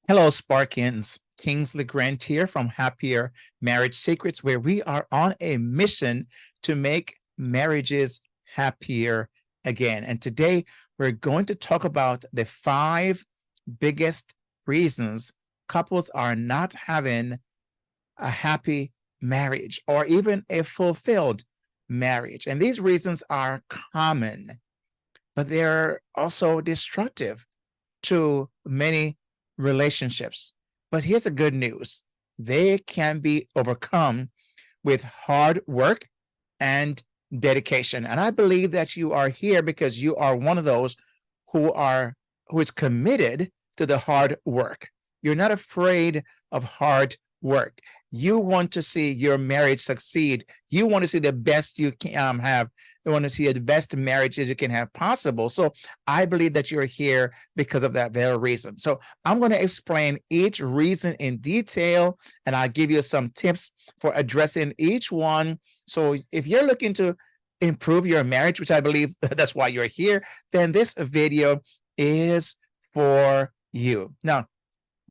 Hello, Sparkins. Kingsley Grant here from Happier Marriage Secrets, where we are on a mission to make marriages happier again. And today we're going to talk about the five biggest reasons couples are not having a happy marriage or even a fulfilled marriage. And these reasons are common, but they're also destructive to many relationships. But here's the good news: they can be overcome with hard work and dedication. And I believe that you are here because you are one of those who is committed to the hard work. You're not afraid of hard work. You want to see your marriage succeed. You want to see the best you can have. You want to see the best marriages you can have possible. So I believe that you're here because of that very reason. So I'm going to explain each reason in detail, and I'll give you some tips for addressing each one. So if you're looking to improve your marriage, which I believe that's why you're here, then this video is for you. Now,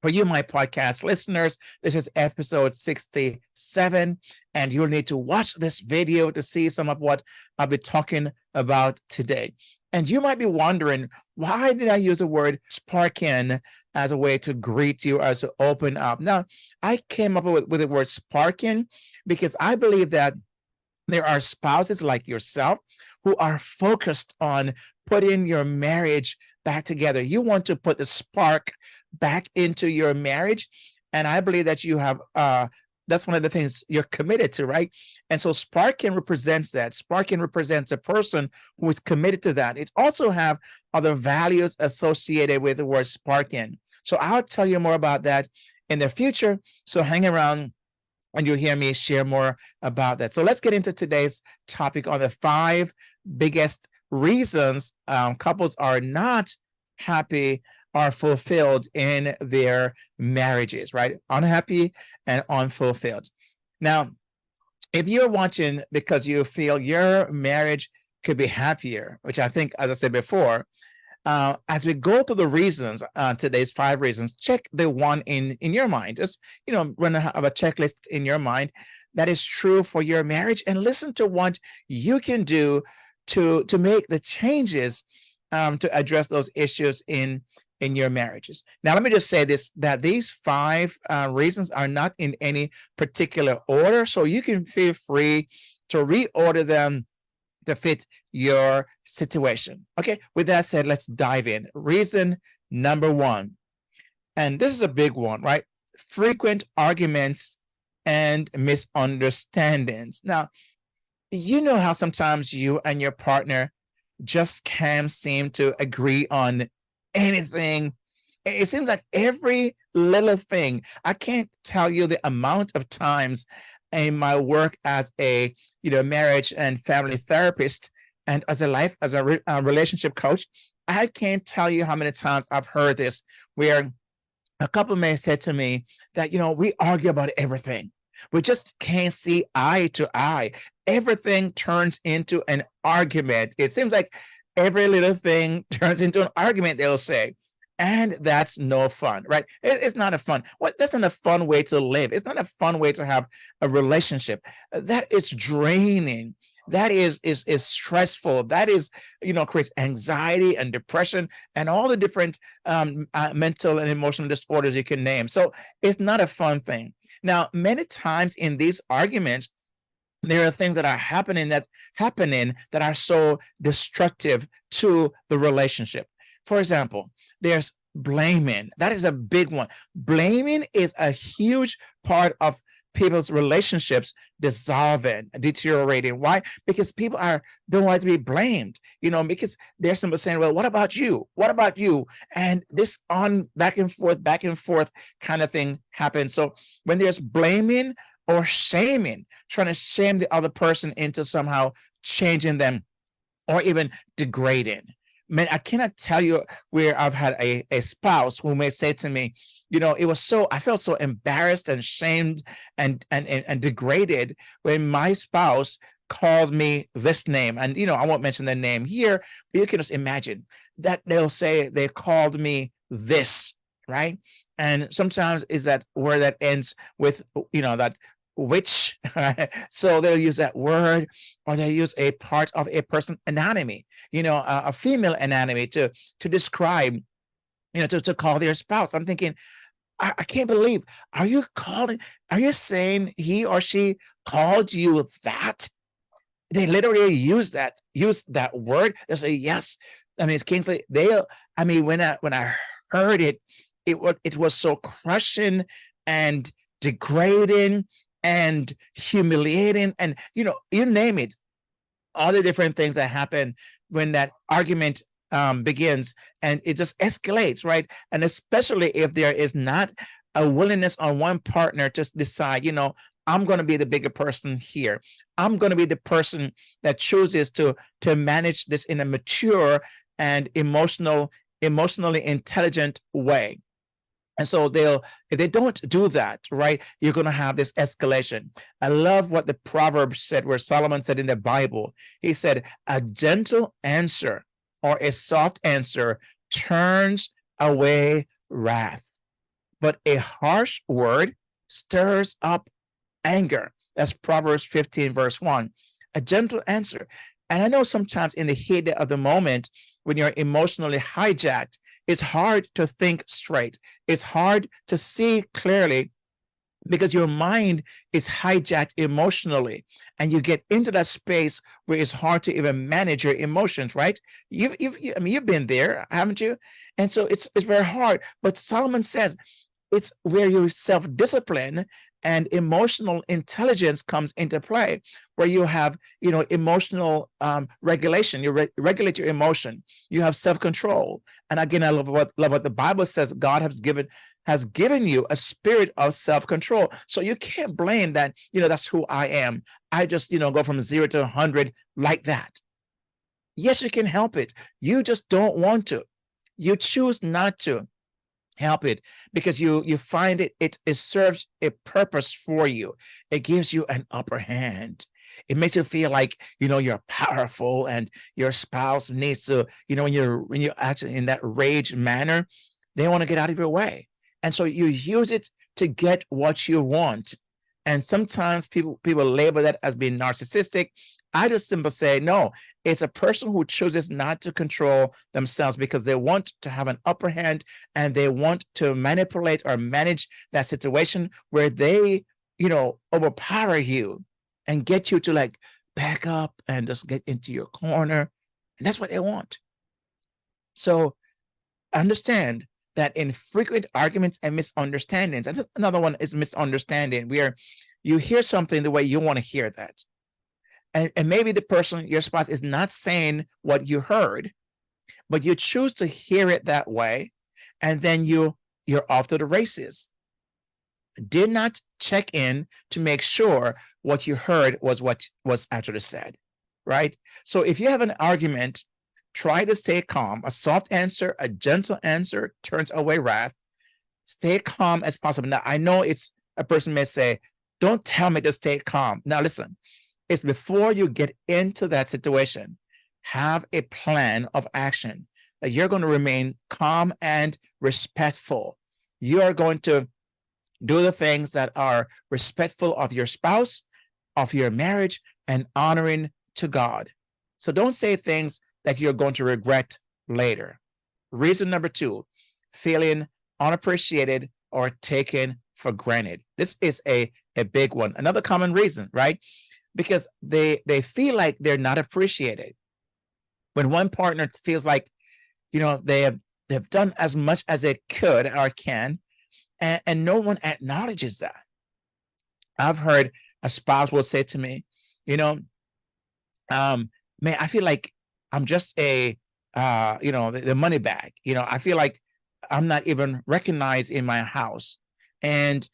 for you, my podcast listeners, this is episode 67, and you'll need to watch this video to see some of what I'll be talking about today. And you might be wondering, why did I use the word sparking as a way to greet you, as to open up? Now, I came up with the word sparking because I believe that there are spouses like yourself who are focused on putting your marriage back together. You want to put the spark back into your marriage. And I believe that you have, that's one of the things you're committed to, right? And so sparking represents that. Sparking represents a person who is committed to that. It also have other values associated with the word sparking. So I'll tell you more about that in the future. So hang around and you'll hear me share more about that. So let's get into today's topic on the five biggest reasons couples are not happy or fulfilled in their marriages, right? Unhappy and unfulfilled. Now, if you're watching because you feel your marriage could be happier, which I think, as I said before, as we go through the reasons, today's five reasons, check the one in your mind. Just, run a checklist in your mind that is true for your marriage, and listen to what you can do to make the changes to address those issues in your marriages. Now, let me just say this, that these five reasons are not in any particular order, so you can feel free to reorder them to fit your situation. Okay, with that said, let's dive in. Reason number one, and this is a big one, right? Frequent arguments and misunderstandings. Now, you know how sometimes you and your partner just can't seem to agree on anything. It seems like every little thing. I can't tell you the amount of times in my work as a marriage and family therapist and as a relationship coach. I can't tell you how many times I've heard this, where a couple may say to me that we argue about everything. We just can't see eye to eye. Everything turns into an argument. It seems like every little thing turns into an argument, they'll say. And that's no fun, right? It's not a fun. That's not a fun way to live. It's not a fun way to have a relationship. That is draining. That is stressful. That is, creates anxiety and depression and all the different mental and emotional disorders you can name. So it's not a fun thing. Now, many times in these arguments, there are things that are happening that are so destructive to the relationship. For example, there's blaming. That is a big one. Blaming is a huge part of people's relationships dissolving, deteriorating. Why? Because people don't like to be blamed, because there's somebody saying, well, what about you? What about you? And this on back and forth kind of thing happens. So when there's blaming or shaming, trying to shame the other person into somehow changing them or even degrading. Man, I cannot tell you where I've had a spouse who may say to me, I felt so embarrassed and shamed and degraded when my spouse called me this name. And, I won't mention the name here, but you can just imagine that they'll say they called me this, right? And sometimes is that word that ends with, that which, right? So they'll use that word, or they use a part of a person's anatomy, a female anatomy to describe, to call their spouse. I'm thinking, I can't believe, are you saying he or she called you that? They literally use that word. They say, yes. I mean, it's Kingsley. When I heard it, it was so crushing and degrading and humiliating, and you name it, all the different things that happen when that argument begins, and it just escalates, right? And especially if there is not a willingness on one partner to decide, I'm going to be the bigger person here. I'm going to be the person that chooses to manage this in a mature and emotionally intelligent way. And so if they don't do that, right, you're going to have this escalation. I love what the Proverbs said, where Solomon said in the Bible, he said, a gentle answer or a soft answer turns away wrath, but a harsh word stirs up anger. That's Proverbs 15, verse 1. A gentle answer. And I know sometimes in the heat of the moment, when you're emotionally hijacked, it's hard to think straight. It's hard to see clearly, because your mind is hijacked emotionally, and you get into that space where it's hard to even manage your emotions, right? You've been there, haven't you? And so it's very hard. But Solomon says it's where your self-discipline and emotional intelligence comes into play, where you have, emotional regulation. You regulate your emotion. You have self-control. And again, I love what the Bible says. God has given you a spirit of self-control. So you can't blame that, that's who I am. I just, go from 0 to 100 like that. Yes, you can help it. You just don't want to. You choose not to help it, because you find it serves a purpose for you. It gives you an upper hand. It makes you feel like, you're powerful, and your spouse needs to, when you're actually in that rage manner, they want to get out of your way. And so you use it to get what you want. And sometimes people label that as being narcissistic. I just simply say, no, it's a person who chooses not to control themselves because they want to have an upper hand, and they want to manipulate or manage that situation where they, overpower you and get you to like back up and just get into your corner. And that's what they want. So understand that in frequent arguments and misunderstandings, and another one is misunderstanding, where you hear something the way you want to hear that. And maybe the person, your spouse, is not saying what you heard, but you choose to hear it that way, and then you're off to the races. Did not check in to make sure what you heard was what was actually said, right? So if you have an argument, try to stay calm. A soft answer, a gentle answer turns away wrath. Stay calm as possible. Now, I know a person may say, don't tell me to stay calm. Now, listen. It's before you get into that situation, have a plan of action that you're going to remain calm and respectful. You are going to do the things that are respectful of your spouse, of your marriage, and honoring to God. So don't say things that you're going to regret later. Reason number 2, feeling unappreciated or taken for granted. This is a big one. Another common reason, right? Because they feel like they're not appreciated. When one partner feels like, they've done as much as they could or can, and no one acknowledges that. I've heard a spouse will say to me, man, I feel like I'm just the money bag. I feel like I'm not even recognized in my house, and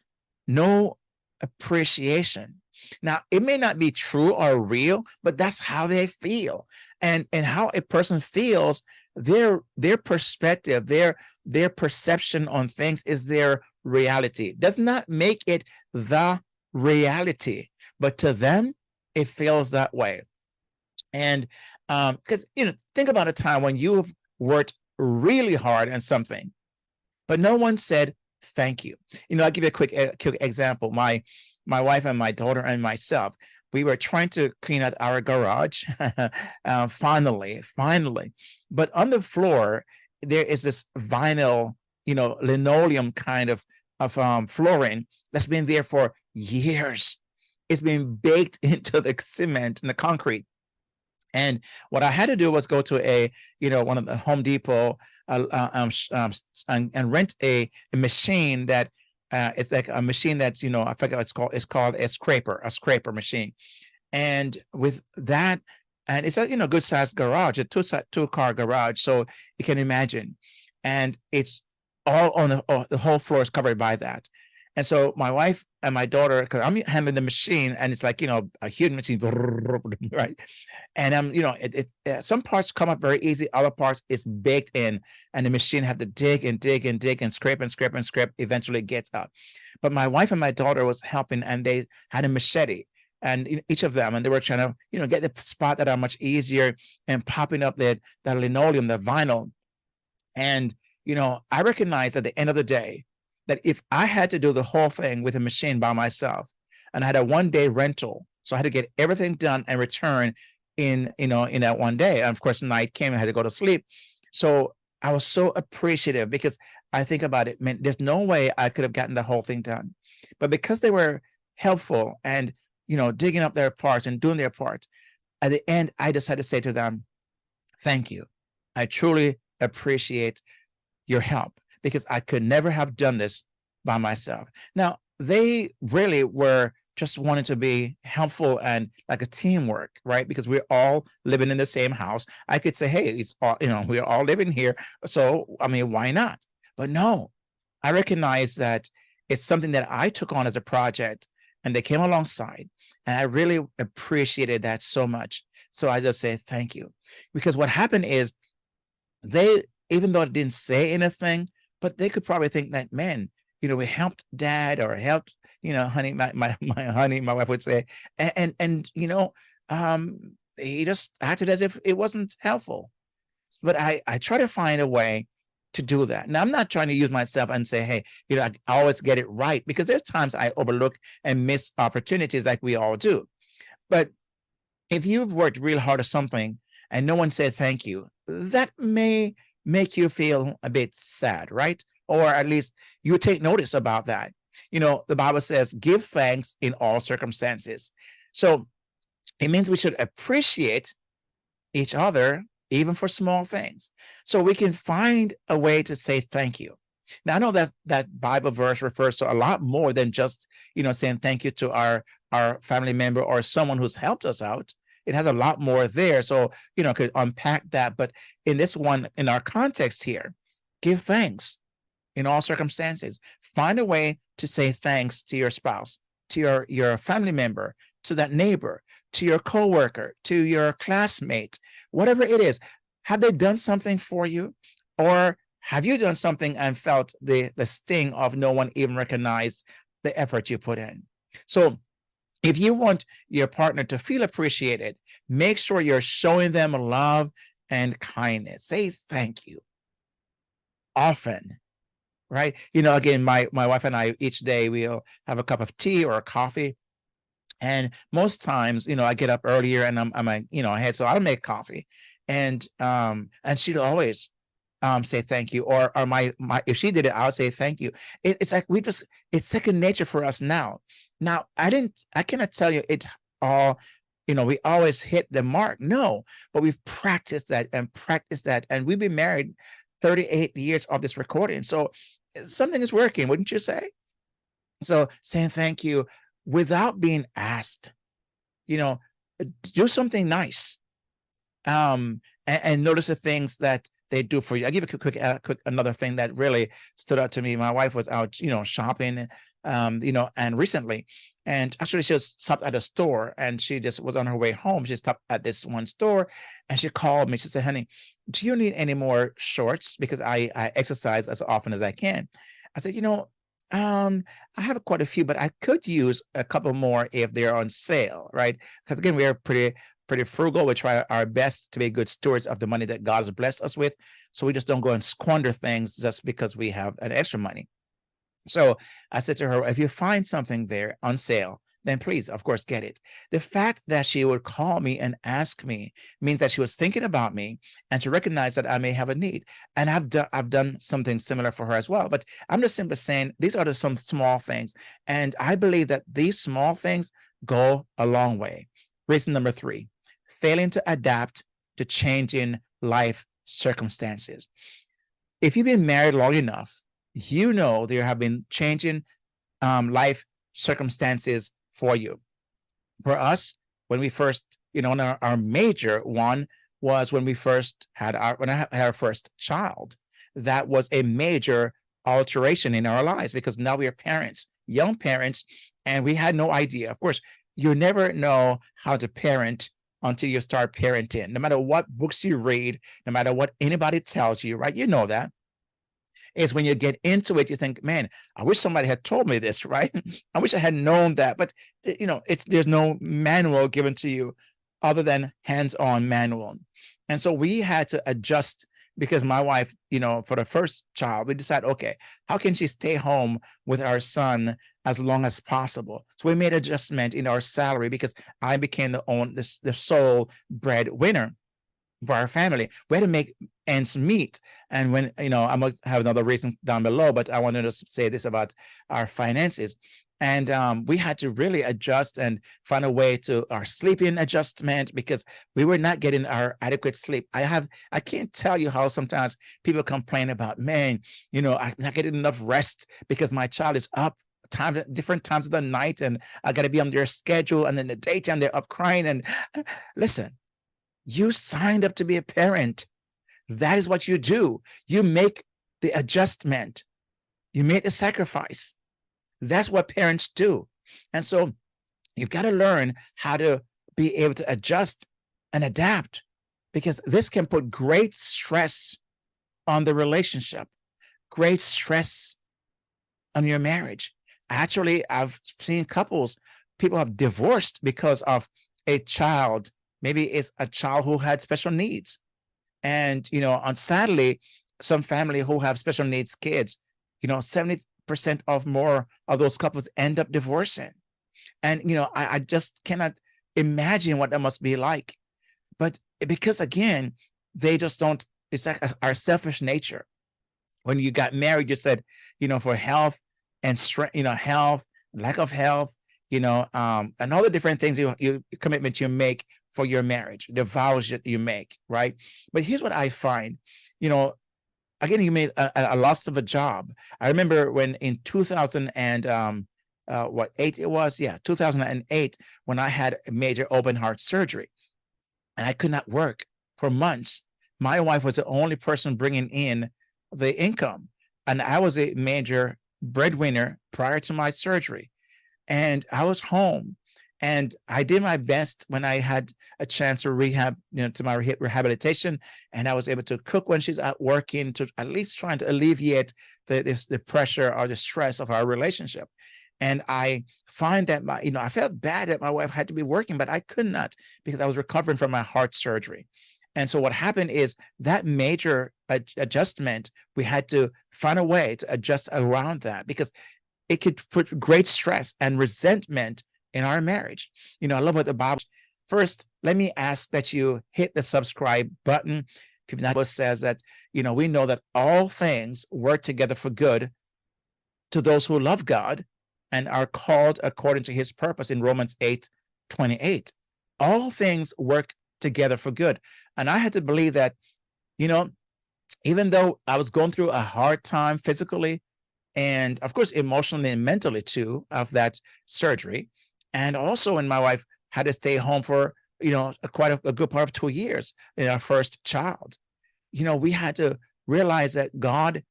no appreciation. Now, it may not be true or real, but that's how they feel. And how a person feels, their perspective, their perception on things is their reality. Does not make it the reality, but to them, it feels that way. And because think about a time when you've worked really hard on something, but no one said thank you. I'll give you a quick example. My wife and my daughter and myself, we were trying to clean out our garage, finally, but on the floor there is this vinyl, linoleum kind of flooring that's been there for years. It's been baked into the cement and the concrete. And what I had to do was go to one of the Home Depot, and rent a machine that it's like a machine that's, I forget what it's called. It's called a scraper machine. And with that, and it's a, good sized garage, a two-car garage. So you can imagine. And it's all on the whole floor is covered by that. And so my wife and my daughter, because I'm handling the machine, and it's like, a huge machine, right? And some parts come up very easy, other parts is baked in, and the machine had to dig and dig and dig and scrape and scrape and scrape. Eventually it gets up. But my wife and my daughter was helping, and they had a machete, and each of them, and they were trying to, get the spot that are much easier and popping up that linoleum, the vinyl. And, I recognized at the end of the day that if I had to do the whole thing with a machine by myself, and I had a 1-day rental, so I had to get everything done and return in that 1 day. And of course, night came, I had to go to sleep. So I was so appreciative, because I think about it, man, there's no way I could have gotten the whole thing done. But because they were helpful and, digging up their parts and doing their part, at the end, I decided to say to them, thank you. I truly appreciate your help, because I could never have done this by myself. Now, they really were just wanting to be helpful and like a teamwork, right? Because we're all living in the same house. I could say, hey, it's all, we're all living here. So, I mean, why not? But no, I recognize that it's something that I took on as a project, and they came alongside, and I really appreciated that so much. So I just say thank you, because what happened is they, even though it didn't say anything, but they could probably think that, man, we helped dad, or helped, honey, my honey, my wife would say, and he just acted as if it wasn't helpful. But I try to find a way to do that. Now, I'm not trying to use myself and say, hey, I always get it right, because there's times I overlook and miss opportunities like we all do. But if you've worked real hard at something and no one said thank you, that may make you feel a bit sad, right? Or at least you take notice about that. The Bible says, give thanks in all circumstances. So it means we should appreciate each other, even for small things. So we can find a way to say thank you. Now, I know that Bible verse refers to a lot more than just, saying thank you to our family member or someone who's helped us out. It has a lot more there. So, could unpack that. But in this one, in our context here, give thanks in all circumstances. Find a way to say thanks to your spouse, to your family member, to that neighbor, to your coworker, to your classmate, whatever it is. Have they done something for you? Or have you done something and felt the sting of no one even recognized the effort you put in? So if you want your partner to feel appreciated, make sure you're showing them love and kindness. Say thank you often, right? Again, my wife and I, each day we'll have a cup of tea or a coffee. And most times, I get up earlier and I'm ahead, so I'll make coffee. And she'd always say thank you, or my if she did it, I'll say thank you. It's like it's second nature for us now. Now, I cannot tell you it all, we always hit the mark. No, but we've practiced that, and we've been married 38 years of this recording. So something is working, wouldn't you say? So saying thank you without being asked, do something nice. And notice the things that they do for you. I'll give you a quick another thing that really stood out to me. My wife was out, shopping, and recently, and actually she was stopped at a store, and she just was on her way home. She stopped at this one store, and she called me. She said, honey, do you need any more shorts? Because I exercise as often as I can. I said, I have quite a few, but I could use a couple more if they're on sale, right? Because again, we are pretty pretty frugal. We try our best to be good stewards of the money that God has blessed us with. So we just don't go and squander things just because we have an extra money. So I said to her, if you find something there on sale, then please, of course, get it. The fact that she would call me and ask me means that she was thinking about me and to recognize that I may have a need. And I've done something similar for her as well. But I'm just simply saying these are some small things. And I believe that these small things go a long way. Reason number 3, failing to adapt to changing life circumstances. If you've been married long enough, you know there have been changing life circumstances for you. For us, when we first, our major one was when we first had when I had our first child. That was a major alteration in our lives because now we are parents, young parents, and we had no idea. Of course, you never know how to parent until you start parenting. No matter what books you read, no matter what anybody tells you, right? You know that. Is when you get into it, you think, man, I wish somebody had told me this, right? I wish I had known that. But there's no manual given to you other than hands-on manual. And so we had to adjust because my wife, for the first child, we decided, okay, how can she stay home with our son as long as possible? So we made adjustment in our salary because I became the sole breadwinner for our family. We had to make ends meet. And when, I'm going to have another reason down below, but I wanted to say this about our finances. And we had to really adjust and find a way to our sleeping adjustment because we were not getting our adequate sleep. I can't tell you how sometimes people complain about, man, I'm not getting enough rest because my child is up different times of the night and I got to be on their schedule. And then the daytime they're up crying. And listen, you signed up to be a parent. That is what you do. You make the adjustment. You make the sacrifice. That's what parents do. And so you've got to learn how to be able to adjust and adapt because this can put great stress on the relationship, great stress on your marriage. Actually, I've seen people have divorced because of a child. Maybe it's a child who had special needs. And, sadly, some family who have special needs kids, 70% of more of those couples end up divorcing. And, I just cannot imagine what that must be like. But because, again, they just don't, it's like our selfish nature. When you got married, you said, for health and strength, health, lack of health, and all the different things commitments you make for your marriage, the vows that you make, right? But here's what I find, again, you made a loss of a job. I remember when in 2008 it was, 2008, when I had a major open heart surgery and I could not work for months. My wife was the only person bringing in the income. And I was a major breadwinner prior to my surgery. And I was home. And I did my best when I had a chance to rehab, to my rehabilitation. And I was able to cook when she's out working to at least trying to alleviate the pressure or the stress of our relationship. And I find that I felt bad that my wife had to be working, but I could not because I was recovering from my heart surgery. And so what happened is that major adjustment, we had to find a way to adjust around that because it could put great stress and resentment in our marriage. I love what the Bible. First, let me ask that you hit the subscribe button. If not, says that, we know that all things work together for good to those who love God and are called according to his purpose in Romans 8:28. All things work together for good. And I had to believe that, even though I was going through a hard time physically and of course, emotionally and mentally too, of that surgery. And also when my wife had to stay home for, quite a good part of 2 years in our first child, we had to realize that God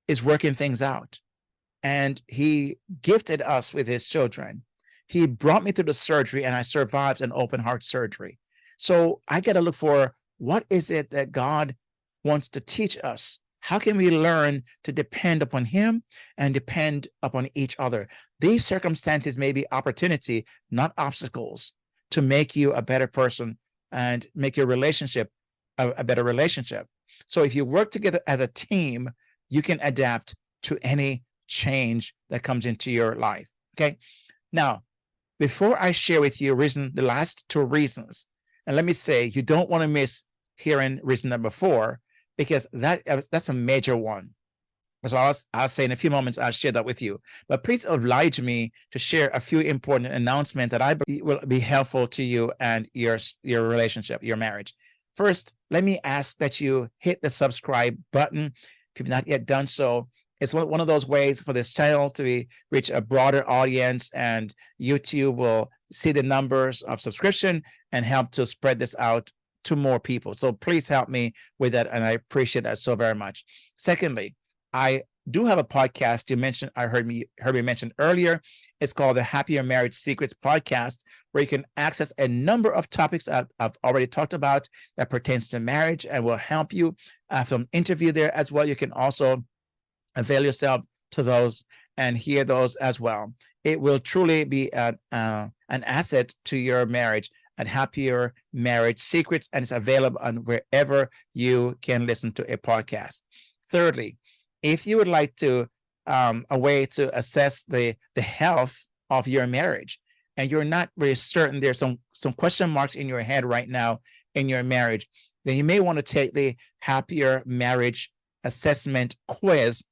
is working things out and he gifted us with his children. He brought me through the surgery and I survived an open heart surgery. So I got to look for what is it that God wants to teach us? How can we learn to depend upon him and depend upon each other? These circumstances may be opportunity, not obstacles, to make you a better person and make your relationship a better relationship. So if you work together as a team, you can adapt to any change that comes into your life. Okay. Now, before I share with you the last two reasons, and let me say, you don't want to miss hearing reason number 4, because that's a major one. So I'll say in a few moments, I'll share that with you. But please oblige me to share a few important announcements that I believe will be helpful to you and your relationship, your marriage. First, let me ask that you hit the subscribe button if you've not yet done so. It's one of those ways for this channel to reach a broader audience, and YouTube will see the numbers of subscription and help to spread this out to more people. So please help me with that, and I appreciate that so very much. Secondly, I do have a podcast I heard me mention earlier. It's called the Happier Marriage Secrets Podcast, where you can access a number of topics I've already talked about that pertains to marriage and will help you. Some interview there as well. You can also avail yourself to those and hear those as well. It will truly be an asset to your marriage at Happier Marriage Secrets, and it's available on wherever you can listen to a podcast. Thirdly, if you would like to a way to assess the health of your marriage, and you're not really certain, there's some question marks in your head right now in your marriage, then you may want to take the Happier Marriage Assessment Quiz,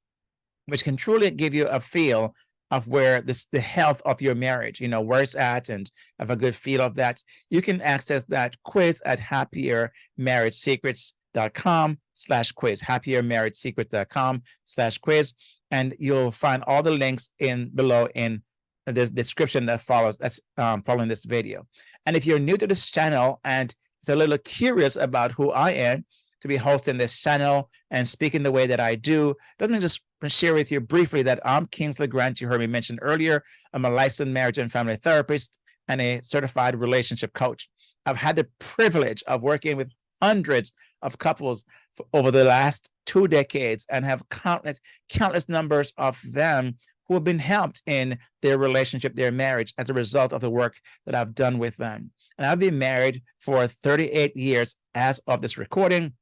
which can truly give you a feel of where the health of your marriage, where it's at, and have a good feel of that. You can access that quiz at happiermarriagesecrets.com/quiz, happiermarriagesecrets.com/quiz, and you'll find all the links below in the description that follows. That's following this video. And if you're new to this channel and is a little curious about who I am to be hosting this channel and speaking the way that I do, let me just share with you briefly that I'm Kingsley Grant. You heard me mention earlier. I'm a licensed marriage and family therapist and a certified relationship coach. I've had the privilege of working with hundreds of couples over the last 2 decades, and have countless numbers of them who have been helped in their relationship, their marriage, as a result of the work that I've done with them. And I've been married for 38 years as of this recording,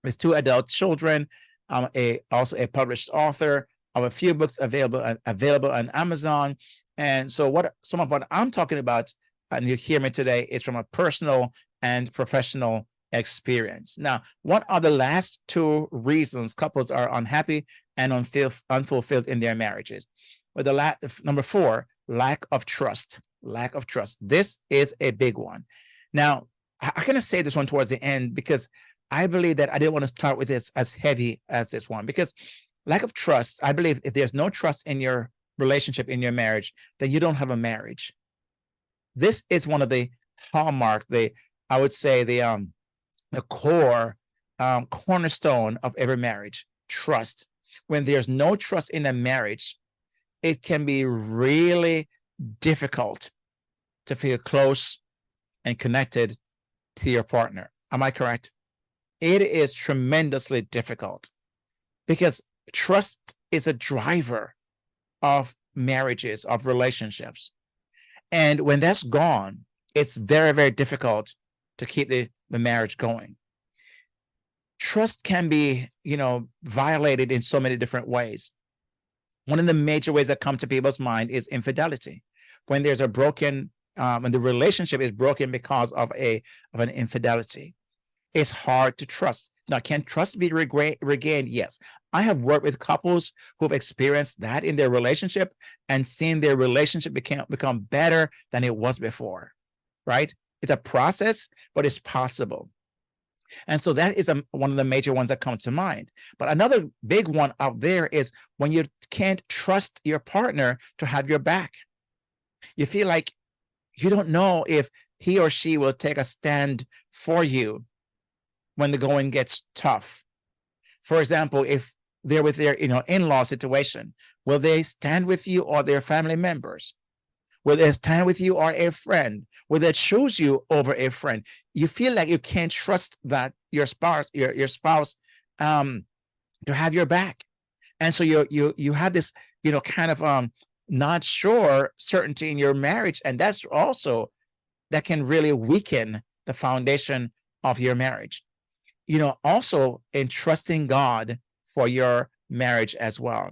with 2 adult children. I'm also a published author of a few books available on Amazon. And so some of what I'm talking about, and you hear me today, is from a personal and professional experience. Now, what are the last 2 reasons couples are unhappy and unfulfilled in their marriages? Well, number 4, lack of trust. Lack of trust. This is a big one. Now, I'm going to say this one towards the end, because I believe that I didn't want to start with this as heavy as this one, because lack of trust, I believe if there's no trust in your relationship, in your marriage, then you don't have a marriage. This is one of the hallmark, I would say the core cornerstone of every marriage: trust. When there's no trust in a marriage, it can be really difficult to feel close and connected to your partner. Am I correct? It is tremendously difficult, because trust is a driver of marriages, of relationships. And when that's gone, it's very, very difficult to keep the marriage going. Trust can be, violated in so many different ways. One of the major ways that come to people's mind is infidelity. When there's when the relationship is broken because of an infidelity, it's hard to trust. Now, can trust be regained? Yes. I have worked with couples who've experienced that in their relationship and seen their relationship become better than it was before, right? It's a process, but it's possible. And so that is one of the major ones that come to mind. But another big one out there is when you can't trust your partner to have your back. You feel like you don't know if he or she will take a stand for you when the going gets tough. For example, if they're with their in-law situation, will they stand with you or their family members? Will they stand with you or a friend? Will they choose you over a friend? You feel like you can't trust that your spouse to have your back. And so you have this kind of not sure certainty in your marriage, and that can really weaken the foundation of your marriage. Also in trusting God for your marriage as well.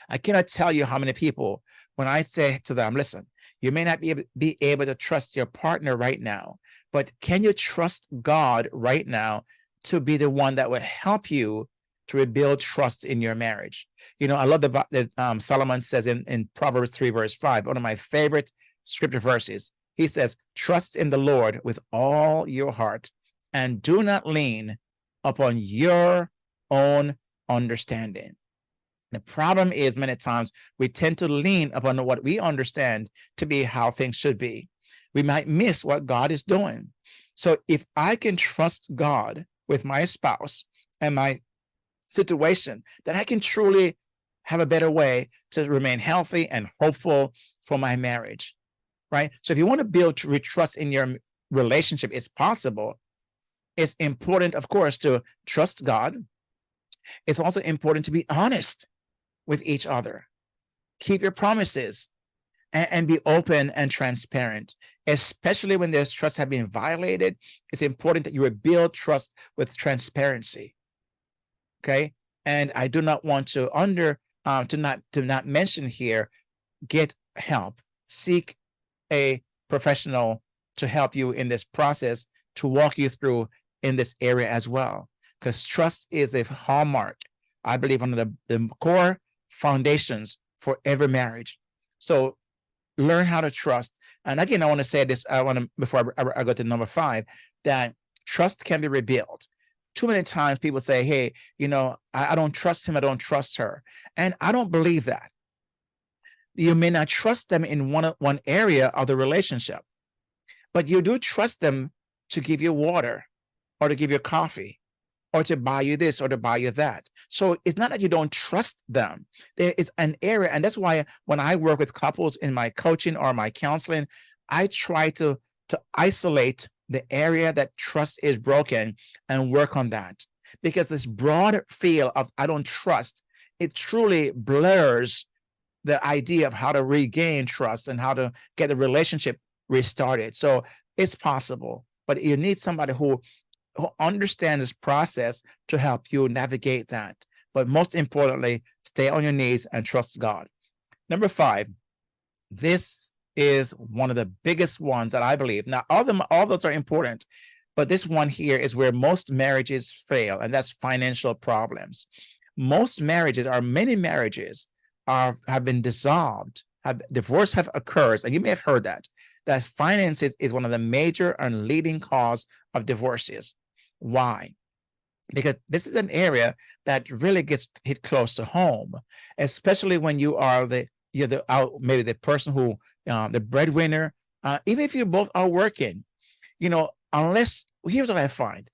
I cannot tell you how many people, when I say to them, listen, you may not be able to trust your partner right now, but can you trust God right now to be the one that will help you to rebuild trust in your marriage? I love that Solomon says in Proverbs 3, verse 5, one of my favorite scripture verses. He says, trust in the Lord with all your heart and do not lean upon your own understanding. The problem is many times we tend to lean upon what we understand to be how things should be. We might miss what God is doing. So if I can trust God with my spouse and my situation, then I can truly have a better way to remain healthy and hopeful for my marriage, right? So if you want to build trust in your relationship, it's possible. It's important, of course, to trust God. It's also important to be honest with each other. Keep your promises and be open and transparent, especially when there's trust have been violated. It's important that you rebuild trust with transparency. Okay. And I do not want to not mention here, get help, seek a professional to help you in this process, to walk you through in this area as well. Because trust is a hallmark, I believe, one of the core foundations for every marriage. So learn how to trust. And again, I want to say this, before I go to number 5, that trust can be rebuilt. Too many times people say, hey, I don't trust him, I don't trust her. And I don't believe that. You may not trust them in one area of the relationship, but you do trust them to give you water or to give you coffee or to buy you this or to buy you that. So it's not that you don't trust them. There is an area, and that's why when I work with couples in my coaching or my counseling, I try to isolate the area that trust is broken and work on that. Because this broad feel of I don't trust, it truly blurs the idea of how to regain trust and how to get the relationship restarted. So it's possible, but you need somebody who understands this process to help you navigate that. But most importantly, stay on your knees and trust God. Number 5, this is one of the biggest ones that I believe. Now, all those are important, but this one here is where most marriages fail, and that's financial problems. Most marriages, or many marriages, have been dissolved, divorce have occurred, and you may have heard that finances is one of the major and leading cause of divorces. Why? Because this is an area that really gets hit close to home, especially when you are maybe the person who the breadwinner. Even if you both are working, unless, here's what I find: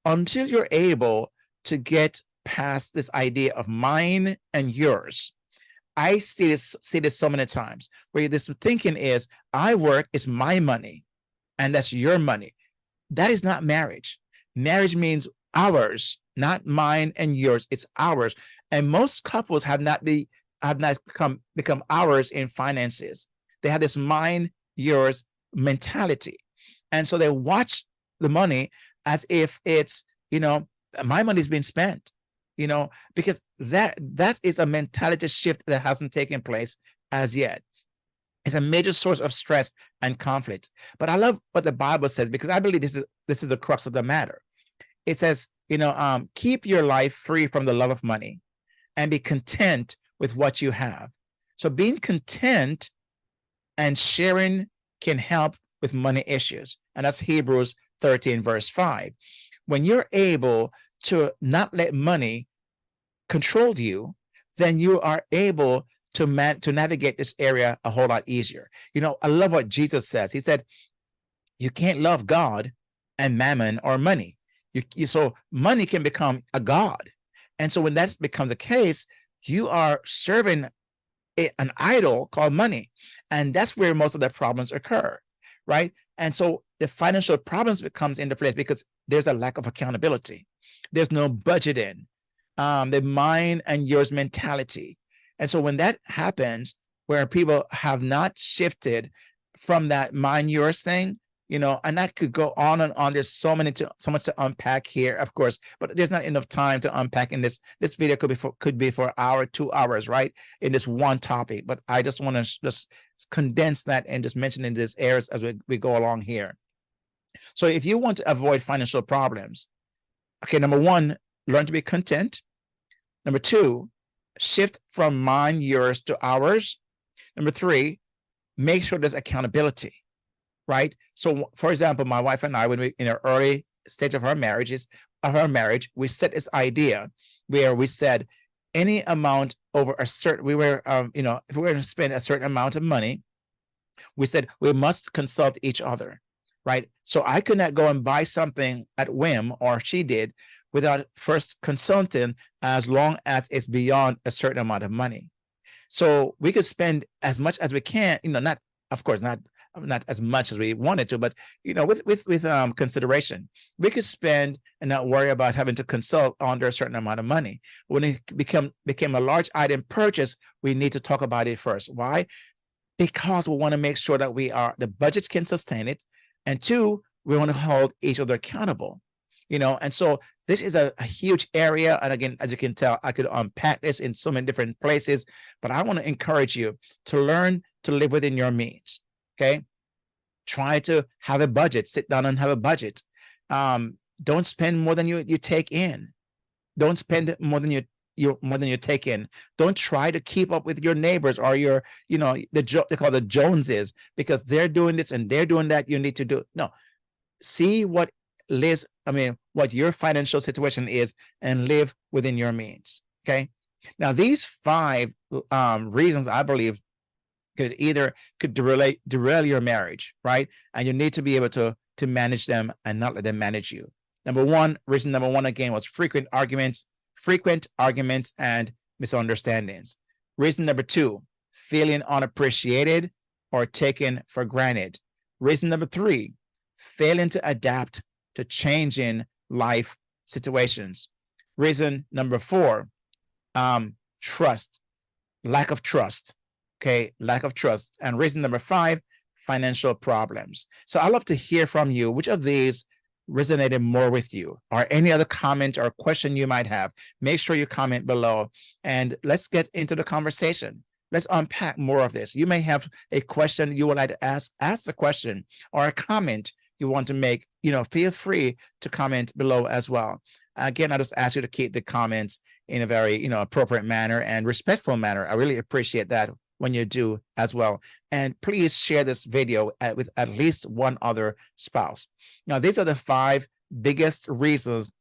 until you're able to get past this idea of mine and yours. I see this so many times where this thinking is, I work, it's my money, and that's your money. That is not marriage. Marriage means ours, not mine and yours. It's ours. And most couples have not become ours in finances. They have this mine, yours mentality. And so they watch the money as if it's, my money's been spent. Because that is a mentality shift that hasn't taken place as yet. It's a major source of stress and conflict. But I love what the Bible says, because I believe this is the crux of the matter. It says, keep your life free from the love of money and be content with what you have. So being content and sharing can help with money issues. And that's Hebrews 13, verse 5. When you're able to not let money control you, then you are able to navigate this area a whole lot easier. I love what Jesus says. He said, you can't love God and mammon or money. So money can become a god. And so when that becomes the case, you are serving an idol called money. And that's where most of the problems occur, right? And so the financial problems comes into place because there's a lack of accountability. There's no budgeting, the mine and yours mentality. And so when that happens, where people have not shifted from that mine yours thing, and that could go on and on. There's so much to unpack here, of course, but there's not enough time to unpack in this. This video could be for an hour, 2 hours, right? In this one topic, but I just want to just condense that and just mention in these areas as we go along here. So if you want to avoid financial problems, okay, number one, learn to be content. Number two, shift from mine, yours to ours. Number three, make sure there's accountability, right? So for example, my wife and I, when we in our early stage of our marriage, we set this idea where we said any amount over a certain, if we were going to spend a certain amount of money, we said we must consult each other, right? So I could not go and buy something at whim, or she did, without first consulting, as long as it's beyond a certain amount of money. So we could spend as much as we can, not, of course, not as much as we wanted to, but with consideration. We could spend and not worry about having to consult under a certain amount of money. When it became a large item purchase, we need to talk about it first. Why? Because we want to make sure that the budgets can sustain it, and two, we want to hold each other accountable. And so this is a huge area. And again, as you can tell, I could unpack this in so many different places, but I want to encourage you to learn to live within your means. Okay. Try to have a budget, sit down and have a budget. Don't spend more than you take in. Don't spend more than you take in. Don't try to keep up with your neighbors or they call the Joneses, because they're doing this and they're doing that. You need to do. No, see what your financial situation is and live within your means. Okay. Now, these 5 reasons, I believe, could derail your marriage, right? And you need to be able to manage them and not let them manage you. Reason number one, again, was frequent arguments and misunderstandings. Reason number 2, feeling unappreciated or taken for granted. Reason number 3, failing to adapt to changing life situations. Reason number 4, lack of trust. Okay, lack of trust. And reason number 5, financial problems. So I'd love to hear from you. Which of these resonated more with you, or any other comment or question you might have? Make sure you comment below and let's get into the conversation. Let's unpack more of this. You may have a question you would like to ask a question, or a comment you want to make. Feel free to comment below as well. Again, I just ask you to keep the comments in a very, appropriate manner and respectful manner. I really appreciate that when you do as well. And please share this video with at least one other spouse. Now, these are the 5 biggest reasons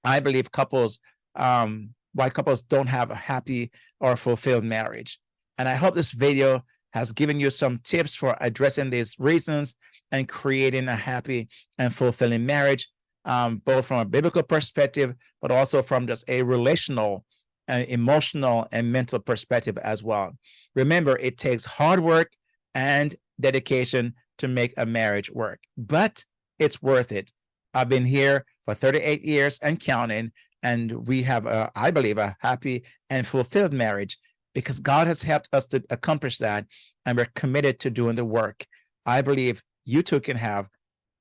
I believe why couples don't have a happy or fulfilled marriage. And I hope this video has given you some tips for addressing these reasons and creating a happy and fulfilling marriage, both from a biblical perspective, but also from just a relational, emotional, and mental perspective as well. Remember, it takes hard work and dedication to make a marriage work, but it's worth it. I've been here for 38 years and counting, and we have, I believe, a happy and fulfilled marriage because God has helped us to accomplish that, and we're committed to doing the work. I believe you too can have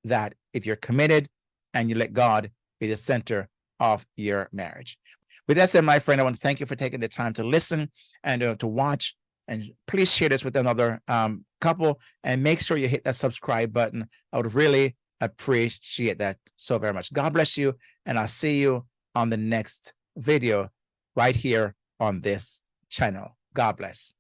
that if you're committed and you let God be the center of your marriage. With that said, my friend, I want to thank you for taking the time to listen and to watch. And please share this with another couple, and make sure you hit that subscribe button. I would really appreciate that so very much. God bless you, and I'll see you on the next video right here on this channel. God bless.